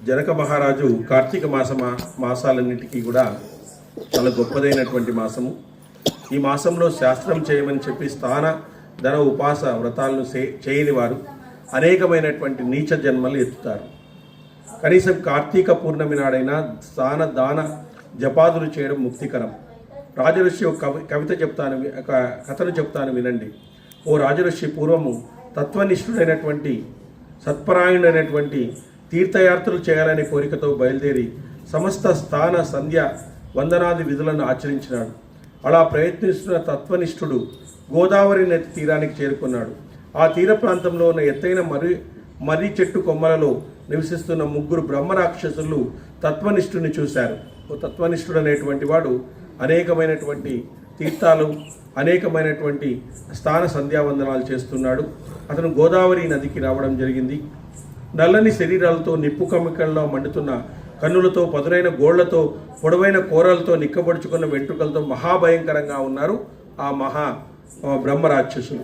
జనక మహారాజు కార్తీక మాసాలన్నిటికీ కూడా చాలా గొప్పదైనటువంటి మాసము. ఈ మాసంలో శాస్త్రం చేయమని చెప్పి స్థాన ధన ఉపాస వ్రతాలను చేయని వారు అనేకమైనటువంటి నీచ జన్మలు ఎత్తుతారు. కనీసం కార్తీక పూర్ణమి నాడైనా స్థాన దాన జపాదులు చేయడం ముక్తికరం. రాజఋషి ఒక కథను చెప్తాను వినండి. ఓ రాజఋషి పూర్వము తత్వనిష్ఠుడైనటువంటి సత్పరాయణుడైనటువంటి తీర్థయాత్రలు చేయాలనే కోరికతో బయలుదేరి సమస్త స్థాన సంధ్య వందనాది విధులను ఆచరించినాడు. అలా ప్రయత్నిస్తున్న తత్వనిష్ఠుడు గోదావరి నది తీరానికి చేరుకున్నాడు. ఆ తీర ప్రాంతంలో ఉన్న ఎత్తైన మర్రి చెట్టు కొమ్మలలో నివసిస్తున్న ముగ్గురు బ్రహ్మరాక్షసులు తత్వనిష్ఠుని చూశారు. ఓ తత్వనిష్ఠుడు అనేటువంటి వాడు అనేకమైనటువంటి తీర్థాలు అనేకమైనటువంటి స్థాన సంధ్యావందనాలు చేస్తున్నాడు. అతను గోదావరి నదికి రావడం జరిగింది. నల్లని శరీరాలతో నిప్పు కమికల్లో మండుతున్న కన్నులతో పదునైన గోళ్లతో పొడవైన కూరలతో నిక్కబడుచుకున్న వెంట్రుకలతో మహాభయంకరంగా ఉన్నారు ఆ బ్రహ్మరాక్షసులు.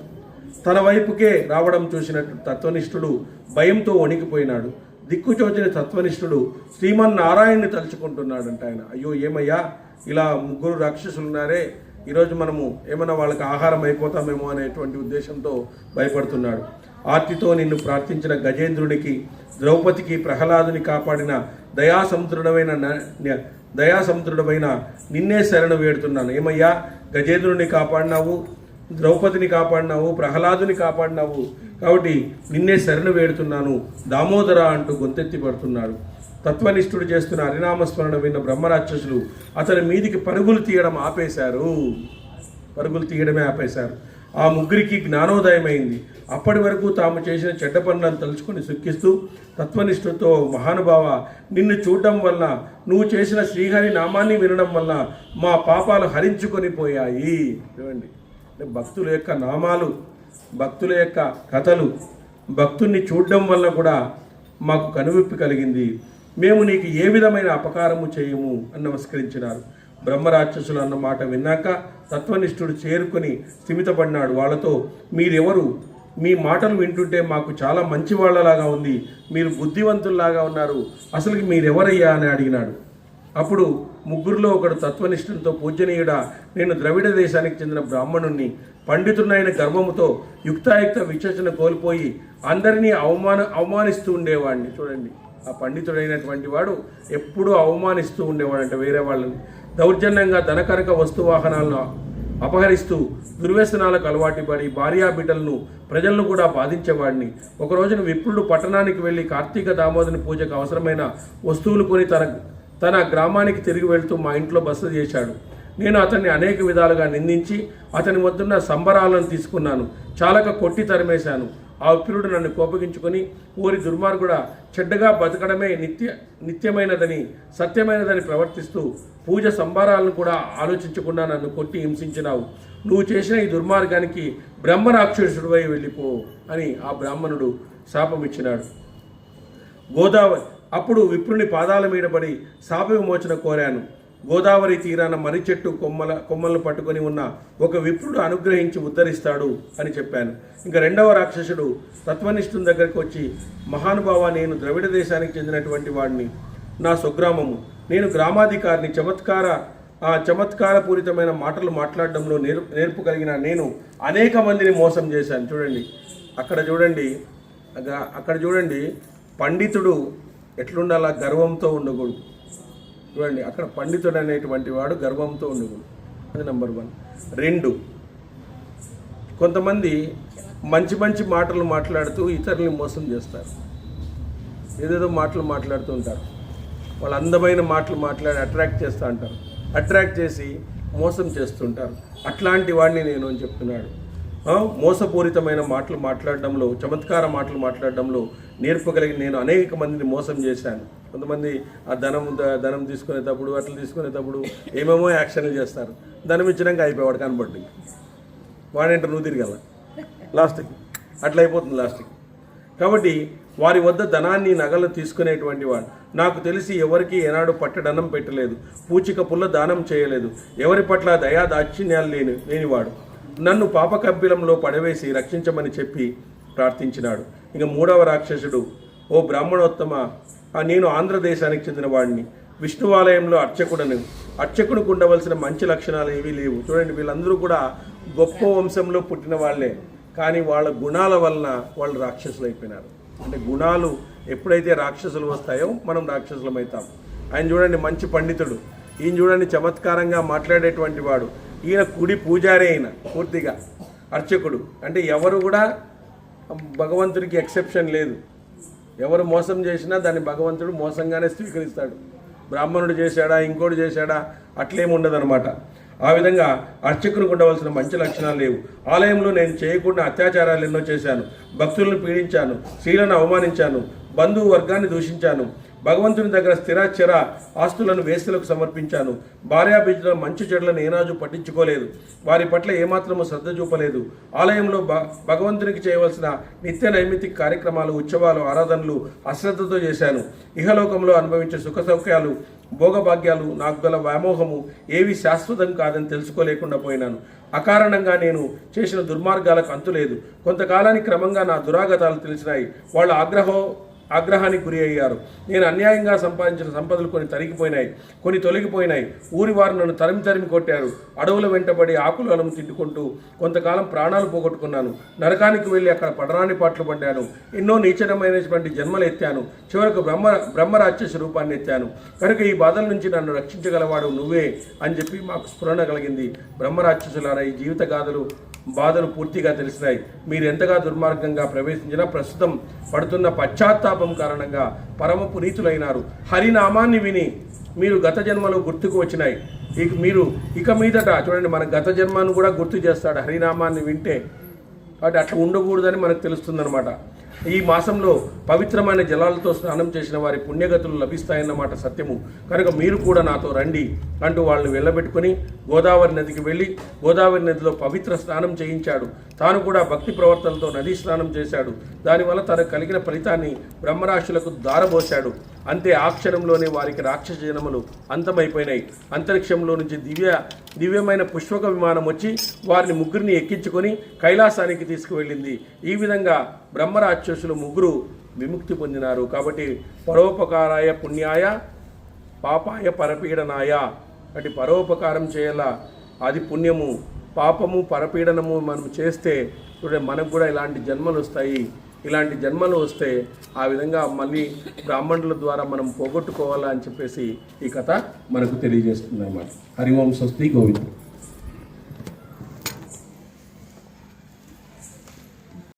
తన వైపుకే రావడం చూసినట్టు తత్వనిష్ఠుడు భయంతో వణికిపోయినాడు. దిక్కుచోచిన తత్వనిష్ఠుడు శ్రీమన్నారాయణ్ణి తలుచుకుంటున్నాడంట. ఆయన అయ్యో ఏమయ్యా ఇలా ముగ్గురు రాక్షసులు ఉన్నారే, ఈరోజు మనము ఏమైనా వాళ్ళకి ఆహారం అయిపోతామేమో అనేటువంటి ఉద్దేశంతో భయపడుతున్నాడు. ఆర్తితో నిన్ను ప్రార్థించిన గజేంద్రునికి ద్రౌపదికి ప్రహ్లాదుని కాపాడిన దయాసముద్రుడమైన నిన్నే శరణు వేడుతున్నాను. ఏమయ్యా గజేంద్రుని కాపాడినావు, ద్రౌపదిని కాపాడినావు, ప్రహ్లాదుని కాపాడినావు, కాబట్టి నిన్నే శరణు వేడుతున్నాను దామోదర అంటూ గొంతెత్తి పడుతున్నాడు. తత్వనిష్ఠుడు చేస్తున్న హరినామస్మరణ విన్న బ్రహ్మరాక్షసులు అతని మీదికి పరుగులు తీయడమే ఆపేశారు. ఆ ముగ్గురికి జ్ఞానోదయమైంది. అప్పటి వరకు తాము చేసిన చెడ్డ పనులను తలుచుకొని సుఖిస్తూ తత్వనిష్ఠుతో మహానుభావ, నిన్ను చూడడం వల్ల, నువ్వు చేసిన శ్రీహరి నామాన్ని వినడం వల్ల మా పాపాలు హరించుకొని పోయాయి. చూడండి, భక్తుల యొక్క నామాలు, భక్తుల యొక్క కథలు, భక్తుల్ని చూడడం వల్ల కూడా మాకు కనువిప్పి కలిగింది. మేము నీకు ఏ విధమైన అపకారము చేయము అని నమస్కరించినారు. బ్రహ్మరాక్షసులు అన్న మాట విన్నాక తత్వనిష్ఠుడు చేరుకొని స్థిమితపడినాడు. వాళ్ళతో, మీరెవరు? మీ మాటలు వింటుంటే మాకు చాలా మంచి వాళ్ళలాగా ఉంది, మీరు బుద్ధివంతుల్లాగా ఉన్నారు, అసలుకి మీరెవరయ్యా అని అడిగినాడు. అప్పుడు ముగ్గురులో ఒకడు తత్వనిష్ఠులతో, పూజనీయుడా, నేను ద్రవిడ దేశానికి చెందిన బ్రాహ్మణుణ్ణి, పండితుడైన గర్వముతో యుక్తాయుక్త విచక్షణ కోల్పోయి అందరినీ అవమానిస్తూ ఉండేవాడిని. చూడండి, ఆ పండితుడైనటువంటి వాడు ఎప్పుడూ అవమానిస్తూ ఉండేవాడంట వేరే వాళ్ళని. దౌర్జన్యంగా ధనకనక వస్తువాహనాలను అపహరిస్తూ దుర్వ్యసనాలకు అలవాటు పడి భార్యాబిడ్డలను ప్రజలను కూడా బాధించేవాడిని. ఒక రోజున విప్రుడు పట్టణానికి వెళ్ళి కార్తీక దామోదరుని పూజకు అవసరమైన వస్తువులు కొని తన గ్రామానికి తిరిగి వెళ్తూ మా ఇంట్లో బస చేశాడు. నేను అతన్ని అనేక విధాలుగా నిందించి అతని వద్దున్న సంబరాలను తీసుకున్నాను. చాలక కొట్టి తరిమేశాను. ఆ విప్రుడు నన్ను కోపగించుకొని, ఊరి దుర్మార్గుడా, చెడ్డగా బతకడమే నిత్యమైనదని సత్యమైనదని ప్రవర్తిస్తూ పూజ సంబరాలను కూడా ఆలోచించకుండా నన్ను కొట్టి హింసించినావు. నువ్వు చేసిన ఈ దుర్మార్గానికి బ్రహ్మరాక్షసుడివై వెళ్ళిపో అని ఆ బ్రాహ్మణుడు శాపమిచ్చినాడు. అప్పుడు విప్రుని పాదాల మీద పడి శాప విమోచన కోరాను. గోదావరి తీరాన మర్రి చెట్టు కొమ్మలను పట్టుకొని ఉన్న ఒక విప్రుడు అనుగ్రహించి ఉద్ధరిస్తాడు అని చెప్పాను. ఇంకా రెండవ రాక్షసుడు తత్వనిష్ఠుని దగ్గరికి వచ్చి, మహానుభావ, నేను ద్రవిడ దేశానికి చెందినటువంటి వాడిని, నా స్వగ్రామము, నేను గ్రామాధికారిని, చమత్కారపూరితమైన మాటలు మాట్లాడడంలో నేర్పు కలిగిన నేను అనేక మందిని మోసం చేశాను. చూడండి, అక్కడ చూడండి పండితుడు ఎట్లుండాలా, గర్వంతో ఉండకూడదు. చూడండి, అక్కడ పండితుడు అనేటువంటి వాడు గర్వంతో ఉండకూడదు. అది నెంబర్ 1. 2, కొంతమంది మంచి మంచి మాటలు మాట్లాడుతూ ఇతరుల్ని మోసం చేస్తారు. ఏదేదో మాటలు మాట్లాడుతూ ఉంటారు. వాళ్ళు అందమైన మాటలు మాట్లాడి అట్రాక్ట్ చేస్తూ ఉంటారు. అట్రాక్ట్ చేసి మోసం చేస్తుంటారు. అట్లాంటి వాడిని నేను అని చెప్తున్నాడు. మోసపూరితమైన మాటలు మాట్లాడడంలో, చమత్కార మాటలు మాట్లాడడంలో నేర్పగలిగిన నేను అనేక మందిని మోసం చేశాను. కొంతమంది ఆ ధనం తీసుకునేటప్పుడు, అట్లా తీసుకునేటప్పుడు ఏమేమో యాక్షన్లు చేస్తారు. ధనం ఇచ్చినాక అయిపోయాడు కనబడి, వాడేంట నువ్వు తిరగల లాస్ట్కి, అట్లా అయిపోతుంది లాస్ట్కి. కాబట్టి వారి వద్ద ధనాన్ని, నగలు తీసుకునేటువంటి వాడు. నాకు తెలిసి ఎవరికి ఏనాడు పట్టడన్నం పెట్టలేదు, పూచిక పుల్ల దానం చేయలేదు, ఎవరి పట్ల దయా దాక్షిణ్యాలు లేనివాడు. నన్ను పాపకబ్బిలంలో పడవేసి రక్షించమని చెప్పి ప్రార్థించినాడు. ఇక 3వ రాక్షసుడు, ఓ బ్రాహ్మణోత్తమ, నేను ఆంధ్రదేశానికి చెందిన వాడిని, విష్ణువాలయంలో అర్చకునికి ఉండవలసిన మంచి లక్షణాలు ఏవీ లేవు. చూడండి, వీళ్ళందరూ కూడా గొప్ప వంశంలో పుట్టిన వాళ్ళే, కానీ వాళ్ళ గుణాల వలన వాళ్ళు రాక్షసులు అయిపోయినారు. అంటే గుణాలు ఎప్పుడైతే రాక్షసులు వస్తాయో మనం రాక్షసులం అవుతాం. ఆయన చూడండి మంచి పండితుడు, ఈయన చూడండి చమత్కారంగా మాట్లాడేటువంటి వాడు, ఈయన కుడి పూజారి అయిన పూర్తిగా అర్చకుడు. అంటే ఎవరు కూడా భగవంతుడికి ఎక్సెప్షన్ లేదు, ఎవరు మోసం చేసినా దాన్ని భగవంతుడు మోసంగానే స్వీకరిస్తాడు. బ్రాహ్మణుడు చేశాడా ఇంకోటి చేశాడా అట్లేమి ఉండదన్నమాట. ఆ విధంగా అర్చకునికి ఉండవలసిన మంచి లక్షణాలు లేవు. ఆలయంలో నేను చేయకుండా అత్యాచారాలు ఎన్నో చేశాను, భక్తులను పీడించాను, స్త్రీలను అవమానించాను, బంధువు వర్గాన్ని దూషించాను, భగవంతుని దగ్గర స్థిరాచర ఆస్తులను వేశ్యలకు సమర్పించాను, భార్యాబిడ్డల మంచి చెడులను ఏనాజు పట్టించుకోలేదు, వారి పట్ల ఏమాత్రము శ్రద్ధ చూపలేదు. ఆలయంలో భగవంతునికి చేయవలసిన నిత్య నైమిత్తిక కార్యక్రమాలు, ఉత్సవాలు, ఆరాధనలు అశ్రద్ధతో చేశాను. ఇహలోకంలో అనుభవించే సుఖ సౌఖ్యాలు, భోగభాగ్యాలు, నాకు గల వ్యామోహము ఏవి శాశ్వతం కాదని తెలుసుకోలేకుండా పోయినాను. అకారణంగా నేను చేసిన దుర్మార్గాలకు అంతులేదు. కొంతకాలానికి క్రమంగా నా దురాగతాలు తెలిసినాయి. వాళ్ళ ఆగ్రహానికి గురి అయ్యారు. నేను అన్యాయంగా సంపాదించిన సంపదలు కొన్ని తరిగిపోయినాయి, కొన్ని తొలగిపోయినాయి. ఊరి వారు నన్ను తరిమి కొట్టారు. అడవుల వెంటబడి ఆకులు అలము తిట్టుకుంటూ కొంతకాలం ప్రాణాలు పోగొట్టుకున్నాను. నరకానికి వెళ్ళి అక్కడ పడరాని పాటలు పడ్డాను. ఎన్నో నీచనమైనటువంటి జన్మలు ఎత్తాను. చివరకు బ్రహ్మరాక్షస రూపాన్ని ఎత్తాను. కనుక ఈ బాధల నుంచి నన్ను రక్షించగలవాడు నువ్వే అని చెప్పి మాకు స్ఫురణ కలిగింది. బ్రహ్మరాక్షసులారా, ఈ జీవిత బాధలు పూర్తిగా తెలిసినాయి. మీరు ఎంతగా దుర్మార్గంగా ప్రవేశించినా ప్రస్తుతం పడుతున్న పశ్చాత్తాపం కారణంగా పరమ పునీతులైనారు. హరినామాన్ని విని మీరు గత జన్మలో గుర్తుకు వచ్చినాయి. ఇక మీదట చూడండి, మన గత జన్మను కూడా గుర్తు చేస్తాడు హరినామాన్ని వింటే. కాబట్టి అట్లా ఉండకూడదని మనకు తెలుస్తుందన్నమాట. ఈ మాసంలో పవిత్రమైన జలాలతో స్నానం చేసిన వారి పుణ్యగతులు లభిస్తాయన్నమాట సత్యము. కనుక మీరు కూడా నాతో రండి అంటూ వాళ్ళని వెళ్ళబెట్టుకుని గోదావరి నదికి వెళ్ళి గోదావరి నదిలో పవిత్ర స్నానం చేయించాడు. తాను కూడా భక్తి ప్రవర్తనతో నదీ స్నానం చేశాడు. దానివల్ల తనకు కలిగిన ఫలితాన్ని బ్రహ్మరాశులకు దారబోశాడు. అంతే ఆ క్షణంలోనే వారికి రాక్షస జనములు అంతమైపోయినాయి. అంతరిక్షంలో నుంచి దివ్యమైన పుష్పక విమానం వచ్చి వారిని ముగ్గురిని ఎక్కించుకొని కైలాసానికి తీసుకువెళ్ళింది. ఈ విధంగా బ్రహ్మరాక్షసులు ముగ్గురు విముక్తి పొందినారు. కాబట్టి పరోపకారాయ పుణ్యాయ పాపాయ పరపీడనాయ, అంటే పరోపకారం చేయాలా, అది పుణ్యము. పాపము పరపీడనము మనం చేస్తే చూడండి మనకు కూడా ఇలాంటి జన్మలు వస్తాయి. ఇలాంటి జన్మలు వస్తే ఆ విధంగా మళ్ళీ బ్రాహ్మణుల ద్వారా మనం పోగొట్టుకోవాలా అని చెప్పేసి ఈ కథ మనకు తెలియజేస్తుంది అన్నమాట. హరి ఓం స్వస్తి గోవింద్.